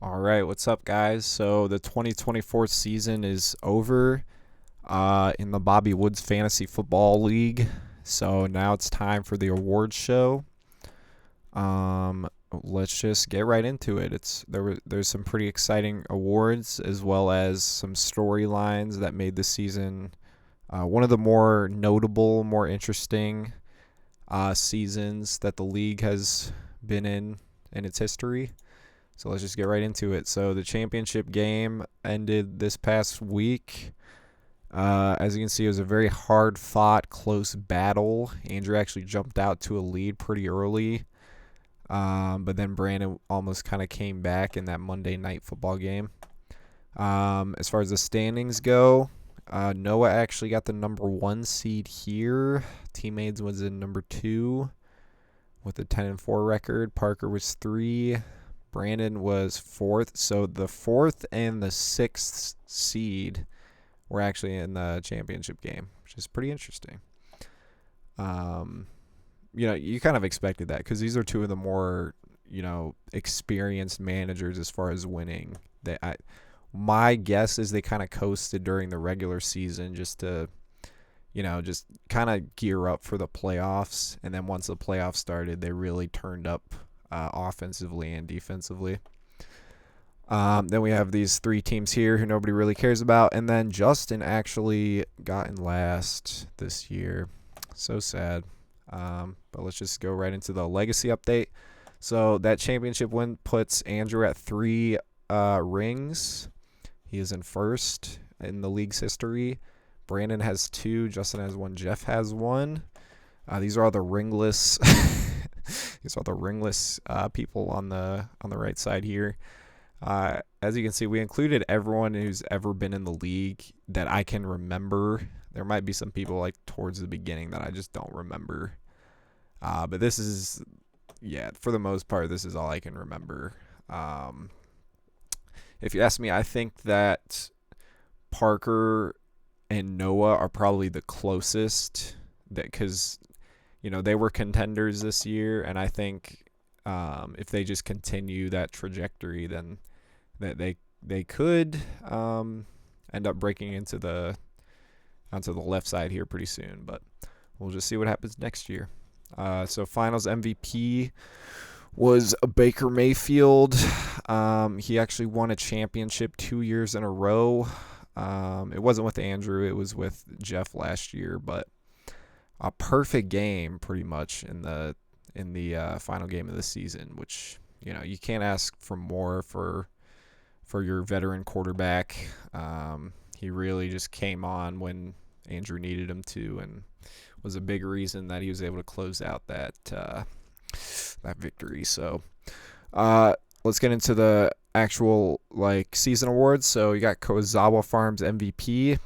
All right, what's up, guys? So the 2024 season is over in the Bobby Woods Fantasy Football League. So now it's time for the awards show. Let's just get right into it. There's some pretty exciting awards as well as some storylines that made the season one of the more notable, more interesting seasons that the league has been in its history. So let's just get right into it. So the championship game ended this past week. As you can see, it was a very hard fought, close battle. Andrew actually jumped out to a lead pretty early. But then Brandon almost kind of came back in that Monday night football game. As far as the standings go, Noah actually got the number 1 seed here. Teammates was in number 2 with a 10-4 record. Parker was 3. Brandon was 4th. So the 4th and the 6th seed were actually in the championship game, which is pretty interesting. You kind of expected that because these are two of the more, experienced managers as far as winning. My guess is they kind of coasted during the regular season just to, just kind of gear up for the playoffs. And then once the playoffs started, they really turned up offensively and defensively. Then we have these 3 teams here who nobody really cares about. And then Justin actually got in last this year. So sad. But let's just go right into the legacy update. So that championship win puts Andrew at 3 rings. He is in first in the league's history. Brandon has 2. Justin has 1. Jeff has 1. These are all the ringless. These are the ringless people on the right side here. As you can see, we included everyone who's ever been in the league that I can remember. There might be some people like towards the beginning that I just don't remember. But this is, for the most part, this is all I can remember. If you ask me, I think that Parker and Noah are probably the closest, because they were contenders this year, and I think if they just continue that trajectory, then that they could end up breaking onto the left side here pretty soon. But we'll just see what happens next year. So finals MVP was Baker Mayfield. He actually won a championship 2 years in a row. It wasn't with Andrew, it was with Jeff last year, but a perfect game pretty much in the final game of the season, which you can't ask for more for your veteran quarterback. He really just came on when Andrew needed him to, and was a big reason that he was able to close out that victory. So let's get into the actual season awards. So you got Kozawa Farms MVP.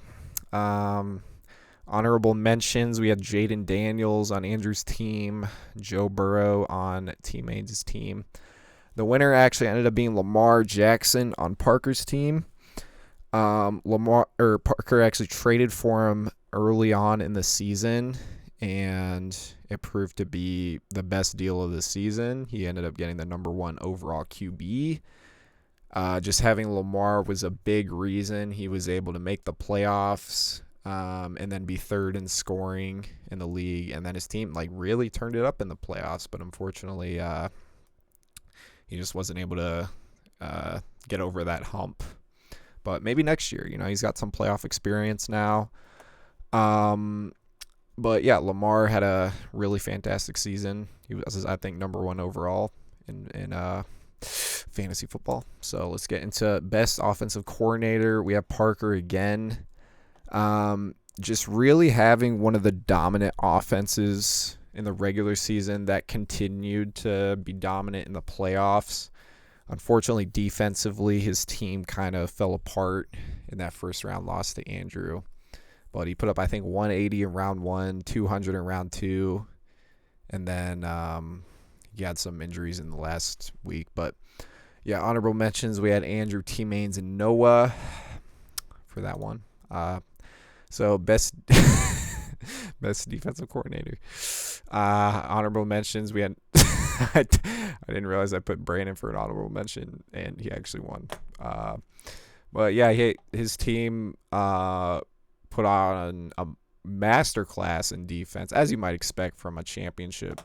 Honorable mentions, we had Jaden Daniels on Andrew's team, Joe Burrow on Teammates' team. The winner actually ended up being Lamar Jackson on Parker's team. Parker actually traded for him early on in the season, and it proved to be the best deal of the season. He ended up getting the number 1 overall QB. Just having Lamar was a big reason he was able to make the playoffs. And then be 3rd in scoring in the league, and then his team really turned it up in the playoffs, but unfortunately he just wasn't able to get over that hump. But maybe next year, he's got some playoff experience now. But yeah, Lamar had a really fantastic season. He was, I think, number 1 overall in fantasy football. So let's get into best offensive coordinator. We have Parker again. Just really having one of the dominant offenses in the regular season that continued to be dominant in the playoffs. Unfortunately, defensively, his team kind of fell apart in that first round loss to Andrew. But he put up, I think, 180 in round 1, 200 in round 2, and then he had some injuries in the last week. But yeah, honorable mentions, we had Andrew, T-Mains, and Noah for that one. So best defensive coordinator. Honorable mentions, we had I didn't realize I put Brandon for an honorable mention, and he actually won. But yeah, his team put on a masterclass in defense, as you might expect from a championship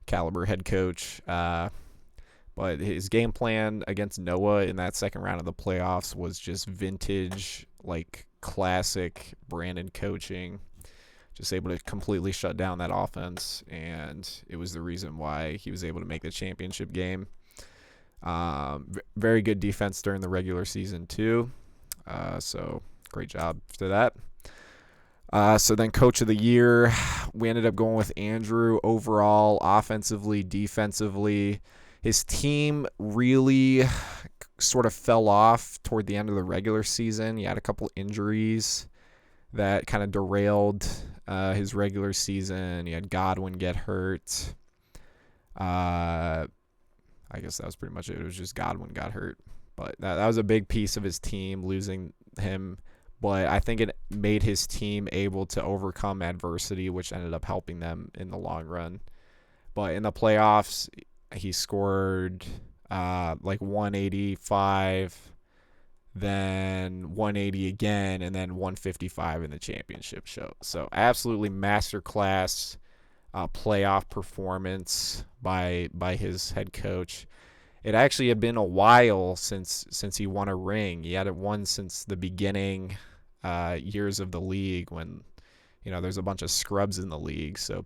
caliber head coach. But his game plan against Noah in that second round of the playoffs was just vintage, like classic Brandon coaching. Just able to completely shut down that offense, and it was the reason why he was able to make the championship game. Very good defense during the regular season too. So great job for that. So then coach of the year, we ended up going with Andrew overall, offensively, defensively. His team really sort of fell off toward the end of the regular season. He had a couple injuries that kind of derailed his regular season. He had Godwin get hurt. I guess that was pretty much it. It was just Godwin got hurt. But that was a big piece of his team, losing him. But I think it made his team able to overcome adversity, which ended up helping them in the long run. But in the playoffs, he scored like 185, then 180 again, and then 155 in the championship show. So absolutely masterclass playoff performance by his head coach. It actually had been a while since he won a ring. He hadn't won since the beginning years of the league, when there's a bunch of scrubs in the league. So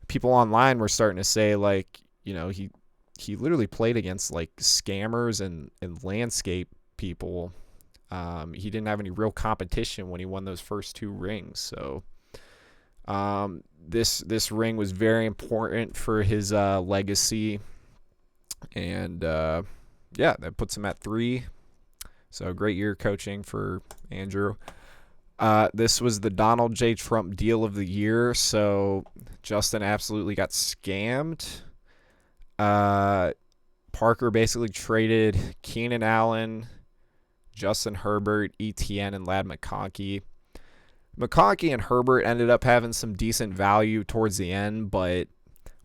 people online were starting to say, like, he literally played against like scammers and landscape people. He didn't have any real competition when he won those first two rings. So this ring was very important for his legacy. And that puts him at 3. So great year coaching for Andrew. This was the Donald J. Trump deal of the year. So Justin absolutely got scammed. Parker basically traded Keenan Allen, Justin Herbert, ETN, and Ladd McConkey. McConkey and Herbert ended up having some decent value towards the end, but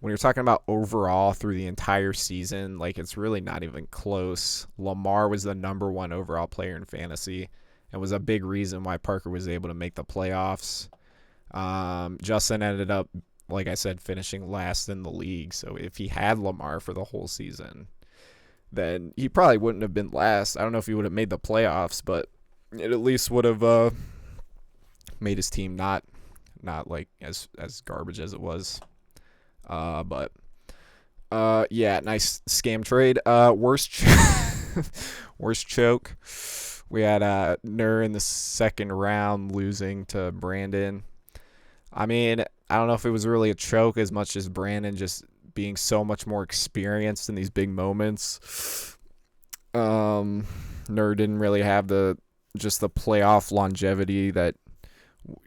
when you're talking about overall through the entire season, like, it's really not even close. Lamar was the number 1 overall player in fantasy and was a big reason why Parker was able to make the playoffs. Justin ended up, like I said, finishing last in the league. So if he had Lamar for the whole season, then he probably wouldn't have been last. I don't know if he would have made the playoffs, but it at least would have made his team not like as garbage as it was. But nice scam trade. Worst choke. We had Nur in the second round losing to Brandon. I mean, I don't know if it was really a choke as much as Brandon just being so much more experienced in these big moments. Nur didn't really have the playoff longevity that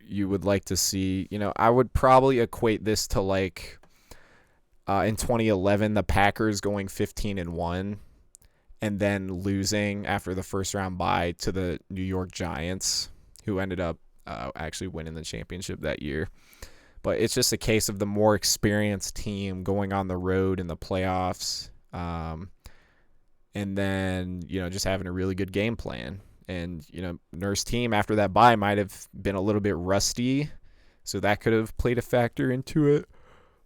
you would like to see. I would probably equate this to like in 2011, the Packers going 15-1 and then losing after the first round bye to the New York Giants, who ended up actually winning the championship that year. But it's just a case of the more experienced team going on the road in the playoffs, and then just having a really good game plan. And Nurse team after that bye might have been a little bit rusty, so that could have played a factor into it.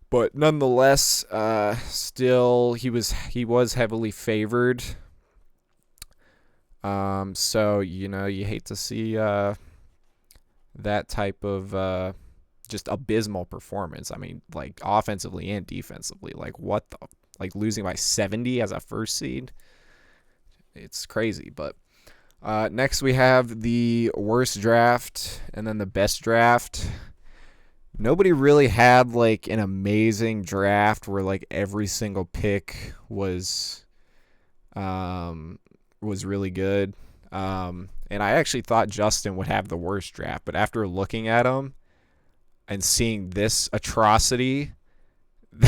But nonetheless, still he was heavily favored. So you hate to see that type of just abysmal performance. I mean, like, offensively and defensively, like, losing by 70 as a first seed. It's crazy. But next we have the worst draft and then the best draft. Nobody really had like an amazing draft where like every single pick was really good. And I actually thought Justin would have the worst draft, but after looking at him and seeing this atrocity, you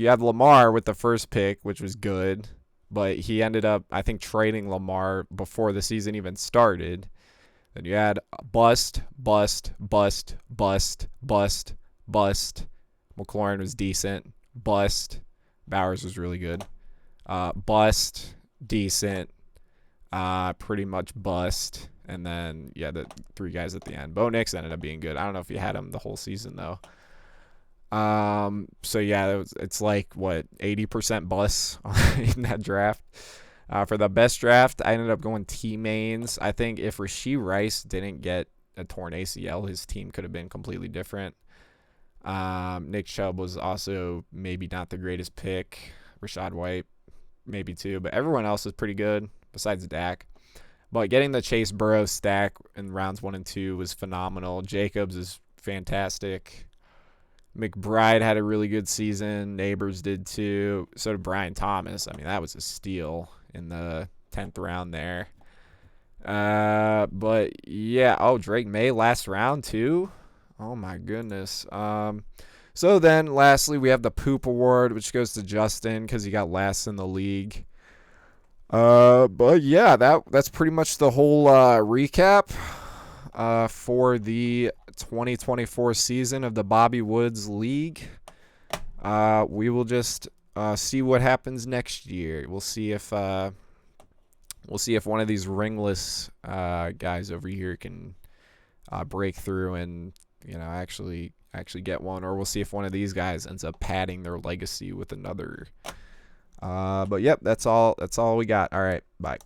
had Lamar with the first pick, which was good, but he ended up, I think, trading Lamar before the season even started. Then you had bust, bust, bust, bust, bust, bust, McLaurin was decent. Bust. Bowers was really good. Bust. Decent. Pretty much bust. And then, yeah, the 3 guys at the end. Bo Nix ended up being good. I don't know if you had him the whole season, though. So, yeah, it's like, 80% bust in that draft. For the best draft, I ended up going T-Mains. I think if Rashee Rice didn't get a torn ACL, his team could have been completely different. Nick Chubb was also maybe not the greatest pick. Rachaad White, maybe too. But everyone else is pretty good besides Dak. But getting the Chase Burrow stack in rounds 1 and 2 was phenomenal. Jacobs is fantastic. McBride had a really good season. Neighbors did too. So did Brian Thomas. I mean, that was a steal in the 10th round there. But yeah. Oh, Drake May last round too. Oh my goodness. So then lastly we have the Poop Award, which goes to Justin because he got last in the league. But yeah, that's pretty much the whole recap for the 2024 season of the Bobby Woods League. We will just see what happens next year. We'll see if one of these ringless guys over here can break through and actually get one, or we'll see if one of these guys ends up padding their legacy with another. But yep, that's all we got. All right, bye.